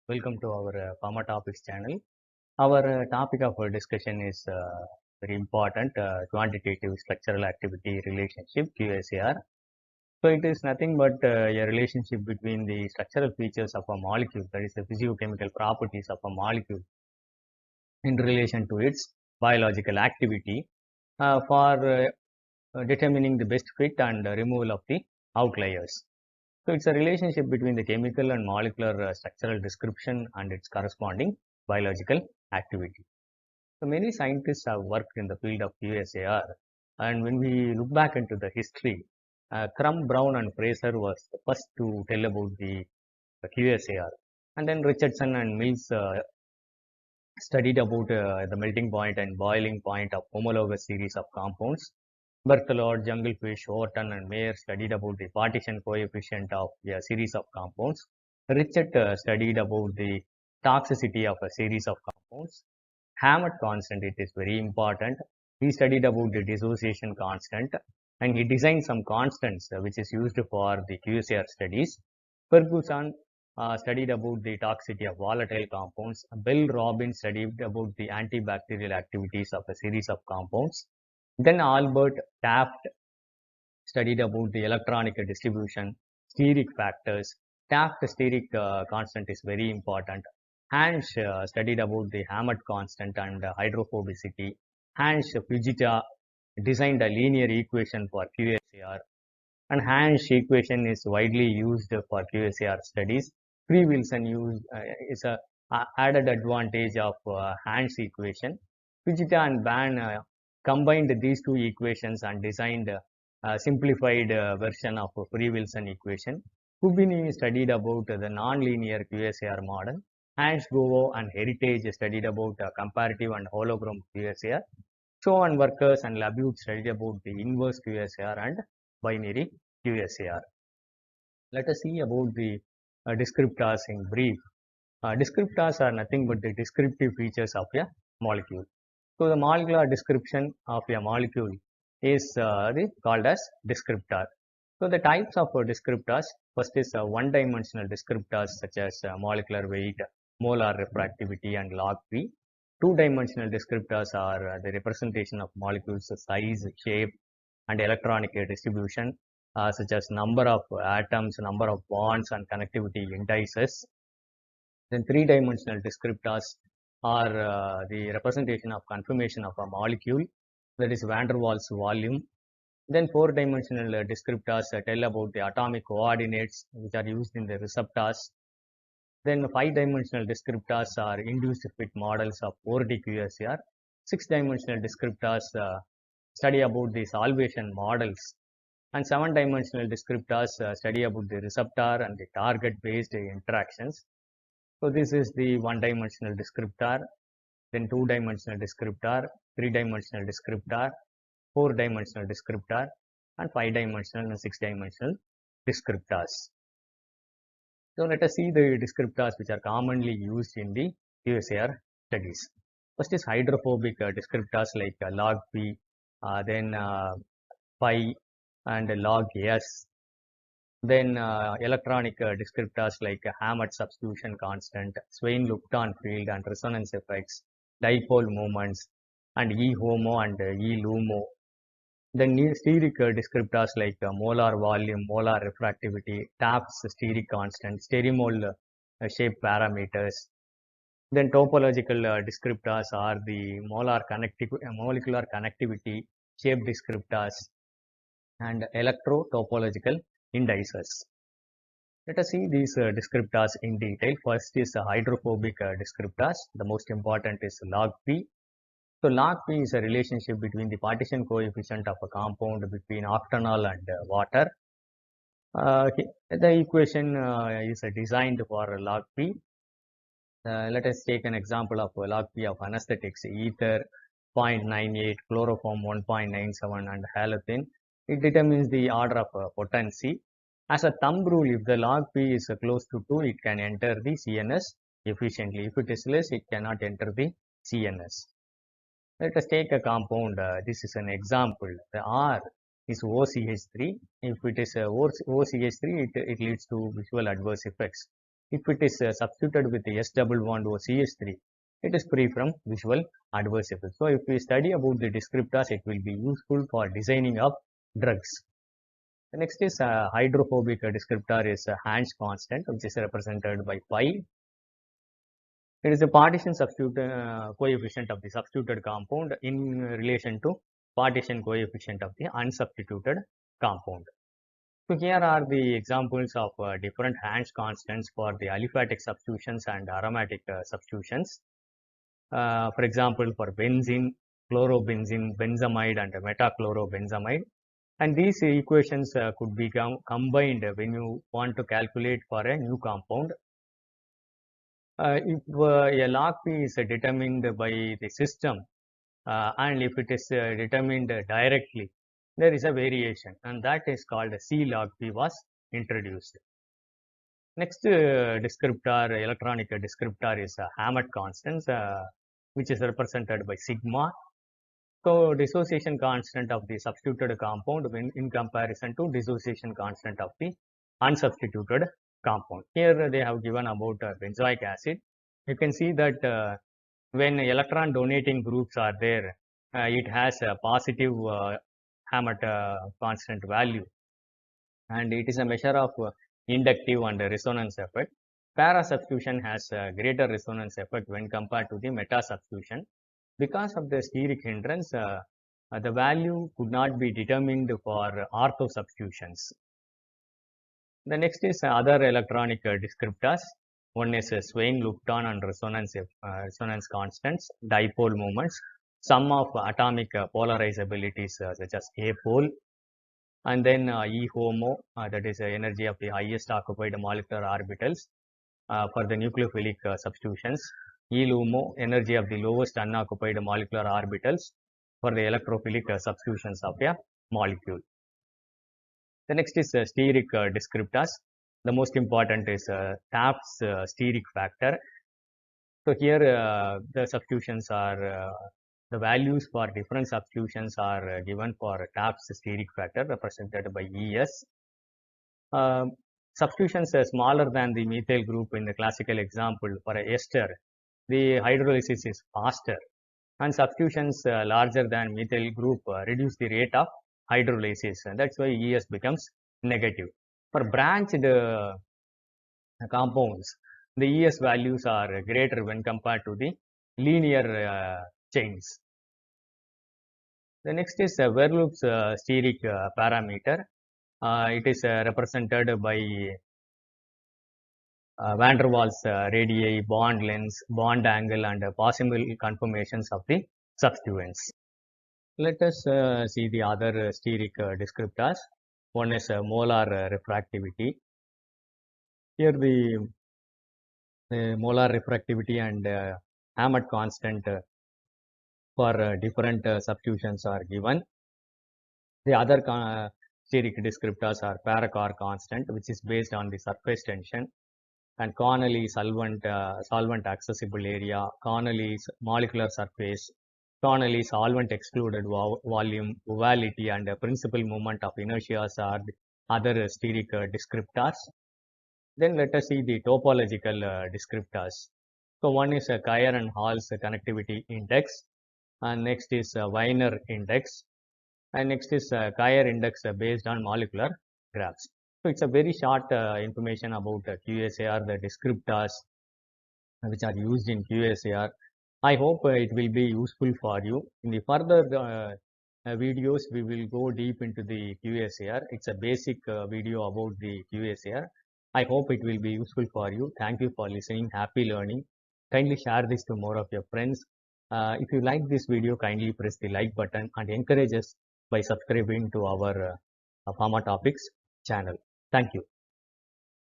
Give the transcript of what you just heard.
Welcome to our Pharma Topics channel. Our topic of discussion is very important, quantitative structural activity relationship, QSAR. So it is nothing but a relationship between the structural features of a molecule, that is the physiochemical properties of a molecule in relation to its biological activity for determining the best fit and removal of the outliers. So it's a relationship between the chemical and molecular structural description and its corresponding biological activity. So many scientists have worked in the field of QSAR, and when we look back into the history, Crumb, Brown and Fraser was the first to tell about the QSAR, and then Richardson and Mills studied about the melting point and boiling point of homologous series of compounds. Berthelot, Junglefish, Overton and Mayer studied about the partition coefficient of a series of compounds. Richard studied about the toxicity of a series of compounds. Hammett constant, it is very important. He studied about the dissociation constant and he designed some constants which is used for the QSAR studies. Ferguson studied about the toxicity of volatile compounds. Bell Robbins studied about the antibacterial activities of a series of compounds. Then Albert Taft studied about the electronic distribution, steric factors. Taft steric constant is very important. Hansch studied about the Hammett constant and hydrophobicity. Hansch Fujita designed a linear equation for QSAR, and Hansch equation is widely used for QSAR studies. Free Wilson is a added advantage of Hansch equation. Fujita and Ban combined these two equations and designed a simplified version of Free Wilson equation. Fubini studied about the nonlinear QSAR model. Hansch, Govo and Heritage studied about comparative and hologram QSAR. Shaw and Workers and Labute studied about the inverse QSAR and binary QSAR. Let us see about the descriptors in brief. Descriptors are nothing but the descriptive features of a molecule. So the molecular description of a molecule is called as descriptor. So the types of descriptors, first is one-dimensional descriptors such as molecular weight, molar refractivity and log P. Two-dimensional descriptors are the representation of molecules size, shape and electronic distribution such as number of atoms, number of bonds and connectivity indices. Then three-dimensional descriptors are the representation of conformation of a molecule, that is van der Waals volume. Then four-dimensional descriptors tell about the atomic coordinates which are used in the receptors. Then five-dimensional descriptors are induced fit models of 4D QSAR. Six-dimensional descriptors study about the solvation models. And seven-dimensional descriptors study about the receptor and the target-based interactions. So this is the one-dimensional descriptor, then two-dimensional descriptor, three-dimensional descriptor, four-dimensional descriptor, and five-dimensional and six-dimensional descriptors. So let us see the descriptors which are commonly used in the QSAR studies. First is hydrophobic descriptors like log P, then phi and log S. Then electronic descriptors like Hammett substitution constant, Swain-Lupton field and resonance effects, dipole moments, and E-HOMO and E-LUMO. Then steric descriptors like molar volume, molar refractivity, Taft's steric constant, stereomole shape parameters. Then topological descriptors are the molecular connectivity, shape descriptors, and electrotopological indices. Let us see these descriptors in detail. First is hydrophobic descriptors. The most important is log P. So log P is a relationship between the partition coefficient of a compound between octanol and water. The equation is designed for log P. Let us take an example of log P of anesthetics: ether 0.98, chloroform 1.97 and halothane. It determines the order of potency. As a thumb rule, if the log P is close to 2, it can enter the CNS efficiently. If it is less, it cannot enter the CNS. Let us take a compound. This is an example. The R is OCH3. If it is OCH3, it leads to visual adverse effects. If it is substituted with the S double bond or CH3, it is free from visual adverse effects. So if we study about the descriptors, it will be useful for designing of drugs. The next is hydrophobic descriptor is Hans constant, which is represented by pi. It is a partition substitute coefficient of the substituted compound in relation to partition coefficient of the unsubstituted compound. So here are the examples of different Hans constants for the aliphatic substitutions and aromatic substitutions. For example, for benzene, chlorobenzene, benzamide and metachlorobenzamide. And these equations could be combined when you want to calculate for a new compound. If a log P is determined by the system and if it is determined directly, there is a variation, and that is called C log P was introduced. Next descriptor, electronic descriptor is Hammett constant, which is represented by sigma. So dissociation constant of the substituted compound when in comparison to dissociation constant of the unsubstituted compound. Here they have given about benzoic acid. You can see that when electron donating groups are there, it has a positive Hammett constant value, and it is a measure of inductive and resonance effect. Para substitution has a greater resonance effect when compared to the meta substitution. Because of the steric hindrance, the value could not be determined for ortho substitutions. The next is other electronic descriptors. One is Swain-Lupton and resonance constants, dipole moments, sum of atomic polarizabilities such as A pole, and then E HOMO, that is energy of the highest occupied molecular orbitals for the nucleophilic substitutions. E LUMO, energy of the lowest unoccupied molecular orbitals for the electrophilic substitutions of a molecule. The next is steric descriptors. The most important is TAFT's steric factor. So here the substitutions are, the values for different substitutions are given for TAFT's steric factor represented by ES. Substitutions smaller than the methyl group in the classical example for a ester, the hydrolysis is faster, and substitutions larger than methyl group reduce the rate of hydrolysis, and that's why ES becomes negative. For branched compounds, the ES values are greater when compared to the linear chains. The next is Verloop's steric parameter. It is represented by van der Waals radii, bond lengths, bond angle, and possible conformations of the substituents. Let us see the other steric descriptors. One is molar refractivity. Here the molar refractivity and Hammett constant for different substitutions are given. The other steric descriptors are Paracor constant, which is based on the surface tension, and Connolly solvent accessible area, Connolly molecular surface, Connolly solvent excluded volume, ovality, and principal moment of inertia are the other steric descriptors. Then let us see the topological descriptors. So one is Kyer and Hall's connectivity index, and next is Wiener index, and next is Kyer index based on molecular graphs. So it's a very short information about QSAR, the descriptors which are used in QSAR. I hope it will be useful for you. In the further videos, we will go deep into the QSAR. It's a basic video about the QSAR. I hope it will be useful for you. Thank you for listening. Happy learning. Kindly share this to more of your friends. If you like this video, kindly press the like button and encourage us by subscribing to our Pharma Topics channel. Thank you.